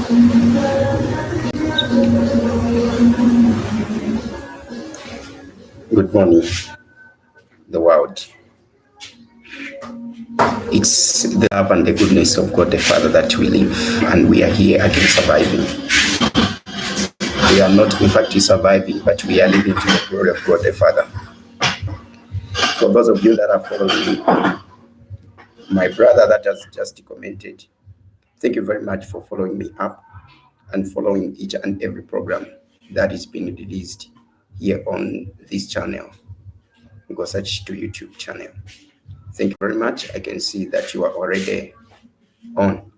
Good morning, the world. It's the love and the goodness of God the Father that we live, and we are here again surviving. We are not, in fact, surviving, but we are living to the glory of God the Father. For those of you that are following my brother that has just commented, thank you very much for following me up and following each and every program that is being released here on this channel. Go search to YouTube channel. Thank you very much. I can see that you are already on.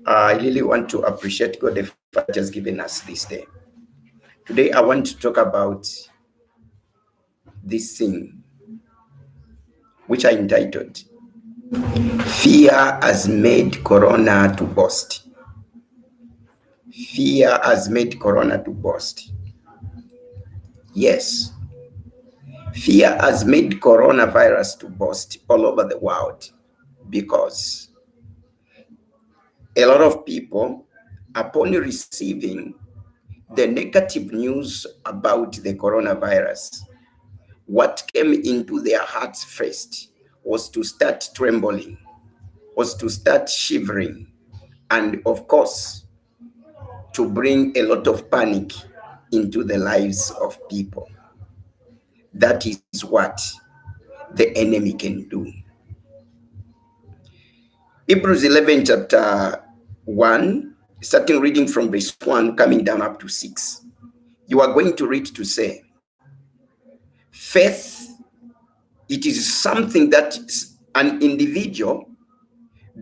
I really want to appreciate God the Father that has given us this day. Today, I want to talk about this thing, which I entitled, Fear Has Made Corona to Boast. Fear has made Corona to boast. Yes. Fear has made coronavirus to boast all over the world because a lot of people, upon receiving the negative news about the coronavirus, what came into their hearts first was to start trembling, was to start shivering, and of course, to bring a lot of panic into the lives of people. That is what the enemy can do. Hebrews 11 chapter 1, starting reading from verse 1, coming down up to 6. You are going to read to say, faith, it is something that an individual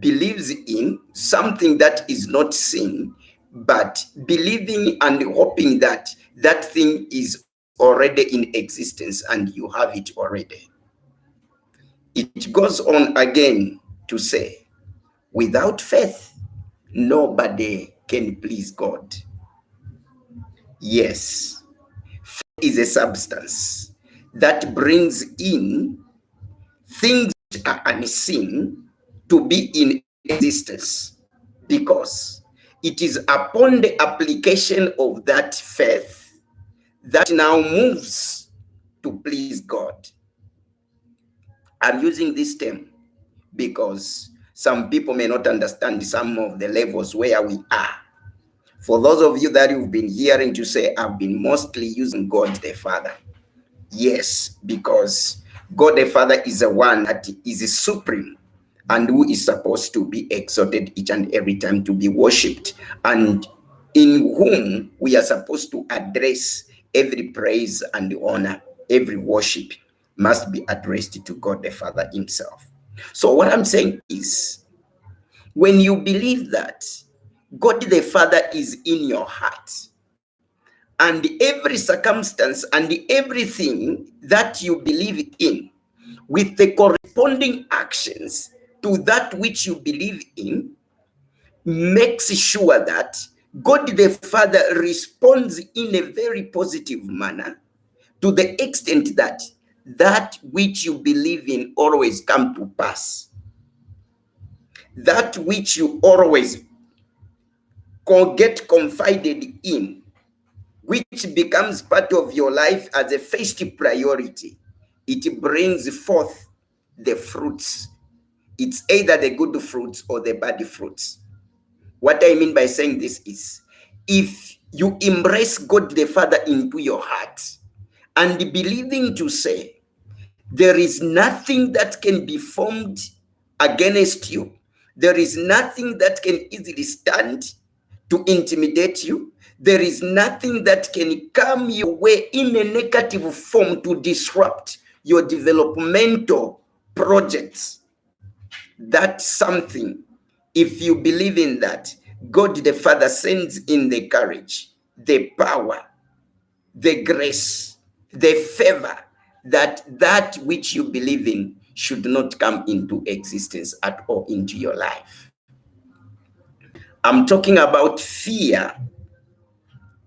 believes in, something that is not seen, but believing and hoping that that thing is already in existence and you have it already. It goes on again to say, without faith, nobody can please God. Yes, faith is a substance that brings in things that are unseen to be in existence, because it is upon the application of that faith that now moves to please God. I'm using this term because some people may not understand some of the levels where we are. For those of you that you've been hearing to say, I've been mostly using God the Father. Yes, because God the Father is the one that is supreme and who is supposed to be exalted each and every time, to be worshipped, and in whom we are supposed to address every praise and honor, every worship must be addressed to God the Father himself. So what I'm saying is, when you believe that God the Father is in your heart, and every circumstance and everything that you believe in, with the corresponding actions to that which you believe in, makes sure that God the Father responds in a very positive manner, to the extent that that which you believe in always come to pass. That which you always get confided in, which becomes part of your life as a first priority, it brings forth the fruits. It's either the good fruits or the bad fruits. What I mean by saying this is, if you embrace God the Father into your heart and believing to say, there is nothing that can be formed against you, there is nothing that can easily stand to intimidate you, there is nothing that can come your way in a negative form to disrupt your developmental projects. That's something, if you believe in that, God the Father sends in the courage, the power, the grace, the favor, that which you believe in should not come into existence at all into your life. I'm talking about fear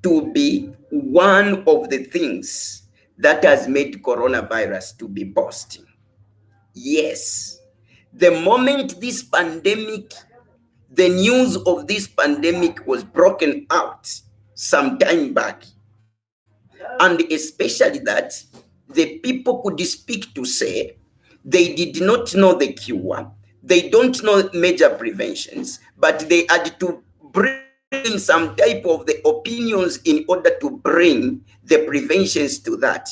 to be one of the things that has made coronavirus to be bursting. Yes, the moment this pandemic, the news of this pandemic was broken out some time back, and especially that the people could speak to say they did not know the cure, they don't know major preventions, but they had to bring in some type of the opinions in order to bring the preventions to that.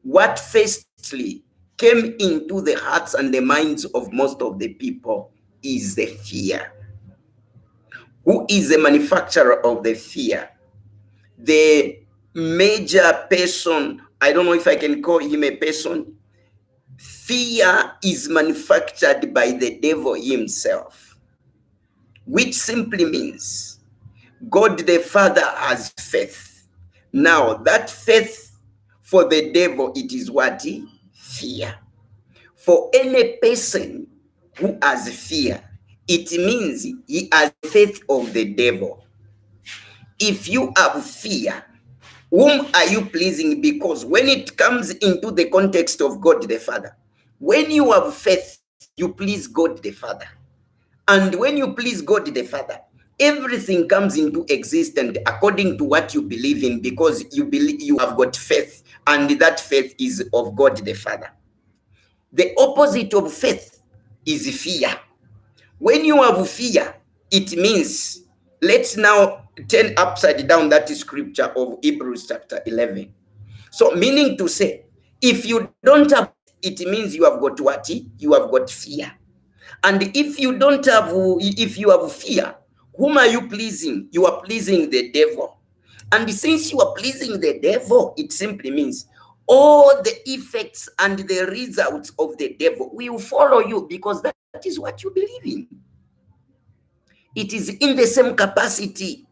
What firstly came into the hearts and the minds of most of the people is the fear. Who is the manufacturer of the fear? The major person, I don't know if I can call him a person. Fear is manufactured by the devil himself, which simply means God the Father has faith. Now, that faith for the devil, it is what? Fear. For any person who has fear, it means he has faith of the devil. If you have fear, whom are you pleasing? Because when it comes into the context of God the Father, when you have faith, you please God the Father. And when you please God the Father, everything comes into existence according to what you believe in, because you believe, you have got faith, and that faith is of God the Father. The opposite of faith is fear. When you have fear, it means, let's now turn upside down that scripture of Hebrews chapter 11. So, meaning to say, if you don't have, it means you have got what? You have got fear. And if you don't have, if you have fear, whom are you pleasing? You are pleasing the devil. And since you are pleasing the devil, it simply means all the effects and the results of the devil will follow you, because that is what you believe in. It is in the same capacity.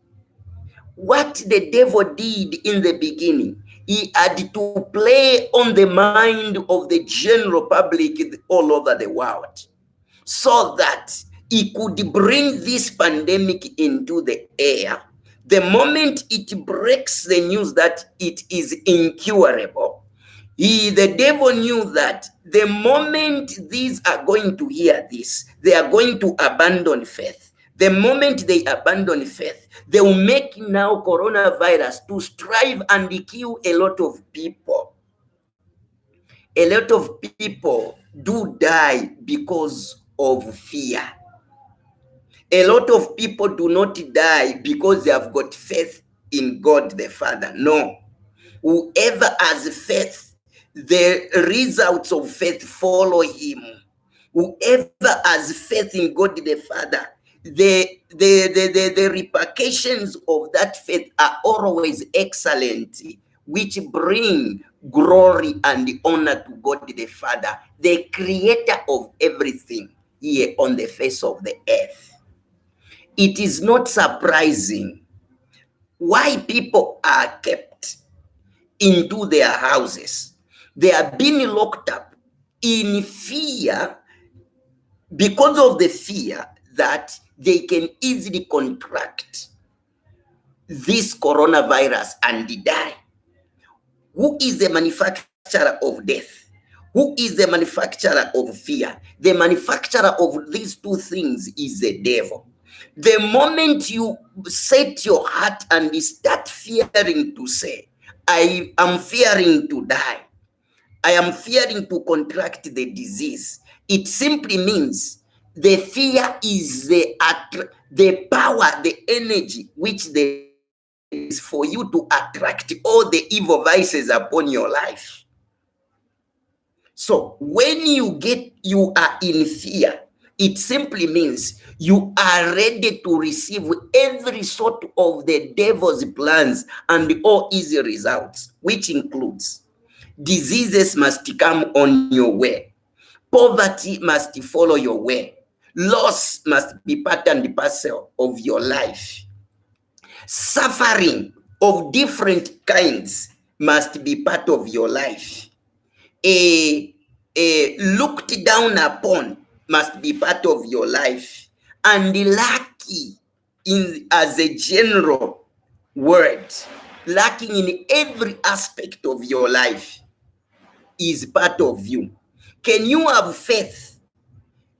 What the devil did in the beginning, he had to play on the mind of the general public all over the world, so that he could bring this pandemic into the air. The moment it breaks the news that it is incurable, the devil knew that the moment these are going to hear this, they are going to abandon faith. The moment they abandon faith, they will make now coronavirus to strive and kill a lot of people. A lot of people do die because of fear. A lot of people do not die because they have got faith in God the Father. No. Whoever has faith, the results of faith follow him. Whoever has faith in God the Father, the repercussions of that faith are always excellent, which bring glory and honor to God the Father, the creator of everything here on the face of the earth. It is not surprising why people are kept into their houses. They are being locked up in fear, because of the fear that they can easily contract this coronavirus and die. Who is the manufacturer of death? Who is the manufacturer of fear? The manufacturer of these two things is the devil. The moment you set your heart and start fearing to say, I am fearing to die, I am fearing to contract the disease, it simply means the fear is the power, the energy which the devil uses for you to attract all the evil vices upon your life. So when you are in fear, it simply means you are ready to receive every sort of the devil's plans and all easy results, which includes diseases must come on your way, poverty must follow your way, loss must be part and parcel of your life, suffering of different kinds must be part of your life, a looked down upon must be part of your life, and lucky in as a general word, lacking in every aspect of your life is part of you. Can you have faith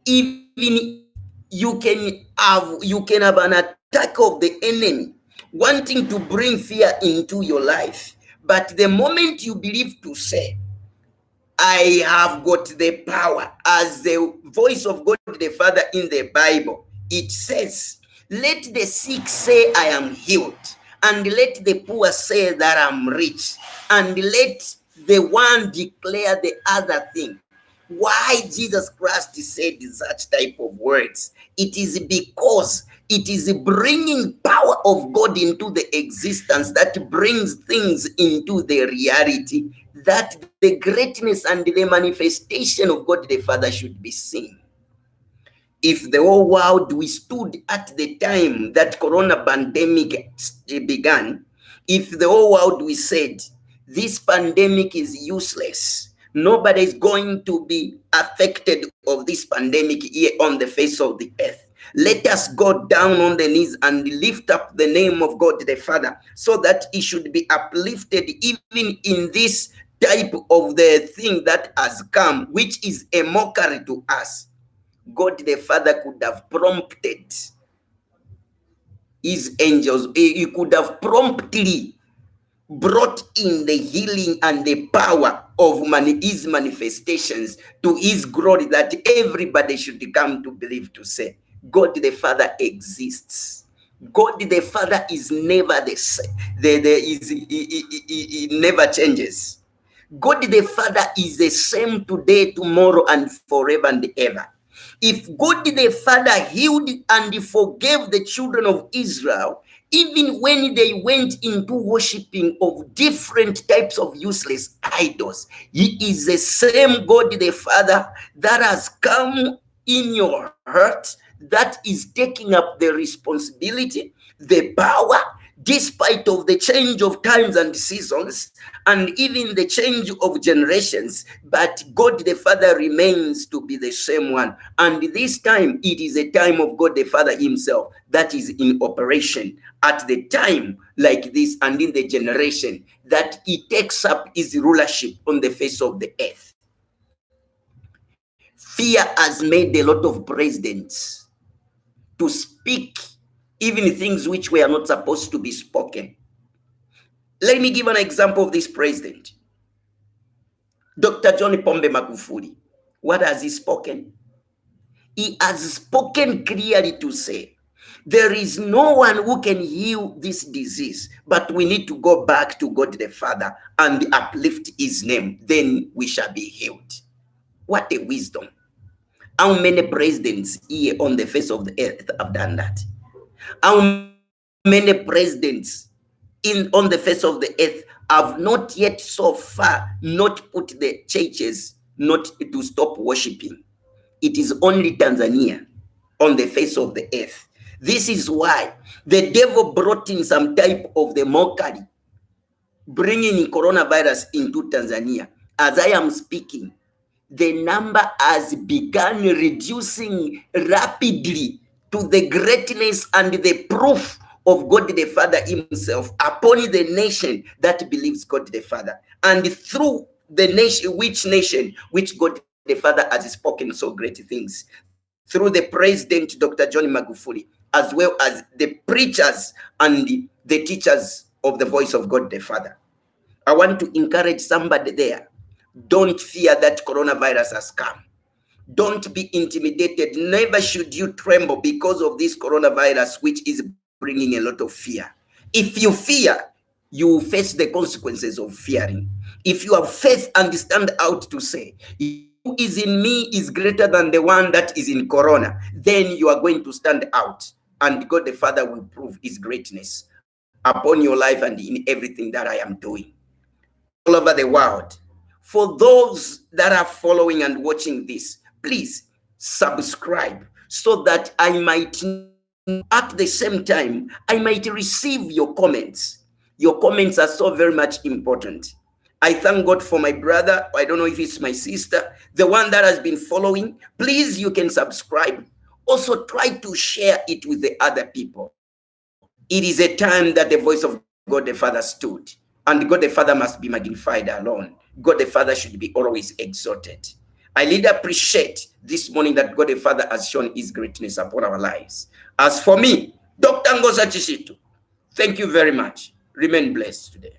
even if you can you can have an attack of the enemy wanting to bring fear into your life. But the moment you believe to say, I have got the power, as the voice of God the Father in the Bible, it says, let the sick say I am healed, and let the poor say that I'm rich, and let the one declare the other thing. Why Jesus Christ said such type of words? It is because it is bringing power of God into the existence that brings things into the reality, that the greatness and the manifestation of God the Father should be seen. If the whole world we stood at the time that corona pandemic began, if the whole world we said this pandemic is useless, nobody is going to be affected of this pandemic here on the face of the earth, let us go down on the knees and lift up the name of God the Father, so that it should be uplifted even in this type of the thing that has come, which is a mockery to us. God the Father could have prompted his angels. He could have promptly brought in the healing and the power of his manifestations to his glory, that everybody should come to believe, to say, God the Father exists. God the Father is never the same. He never changes. God the Father is the same today, tomorrow, and forever and ever. If God the Father healed and forgave the children of Israel, even when they went into worshiping of different types of useless idols, He is the same God the Father that has come in your heart, that is taking up the responsibility, the power, despite of the change of times and seasons, and even the change of generations. But God the Father remains to be the same one. And this time, it is a time of God the Father himself that is in operation at the time like this, and in the generation that he takes up his rulership on the face of the earth. Fear has made a lot of presidents to speak even things which were not supposed to be spoken. Let me give an example of this president, Dr. John Pombe Magufuli. What has he spoken? He has spoken clearly to say, there is no one who can heal this disease, but we need to go back to God the Father and uplift his name. Then we shall be healed. What a wisdom. How many presidents here on the face of the earth have done that? How many presidents on the face of the earth have not yet so far not put the churches not to stop worshiping? It is only Tanzania on the face of the earth. This is why the devil brought in some type of the mockery, bringing coronavirus into Tanzania. As I am speaking, the number has begun reducing rapidly to the greatness and the proof of God the Father himself upon the nation that believes God the Father. And through the nation, which God the Father has spoken so great things, through the President Dr. John Magufuli, as well as the preachers and the teachers of the voice of God the Father. I want to encourage somebody there. Don't fear that coronavirus has come. Don't be intimidated. Never should you tremble because of this coronavirus, which is bringing a lot of fear. If you fear, you will face the consequences of fearing. If you have faith and stand out to say, he who is in me is greater than the one that is in corona, then you are going to stand out, and God the Father will prove his greatness upon your life and in everything that I am doing all over the world. For those that are following and watching this, please subscribe so that I might, at the same time, I might receive your comments. Your comments are so very much important. I thank God for my brother. I don't know if it's my sister, the one that has been following. Please, you can subscribe. Also, try to share it with the other people. It is a time that the voice of God the Father stood, and God the Father must be magnified alone. God the Father should be always exalted. I really appreciate this morning that God the Father has shown his greatness upon our lives. As for me, Dr. Ngoza Chishitu, thank you very much. Remain blessed today.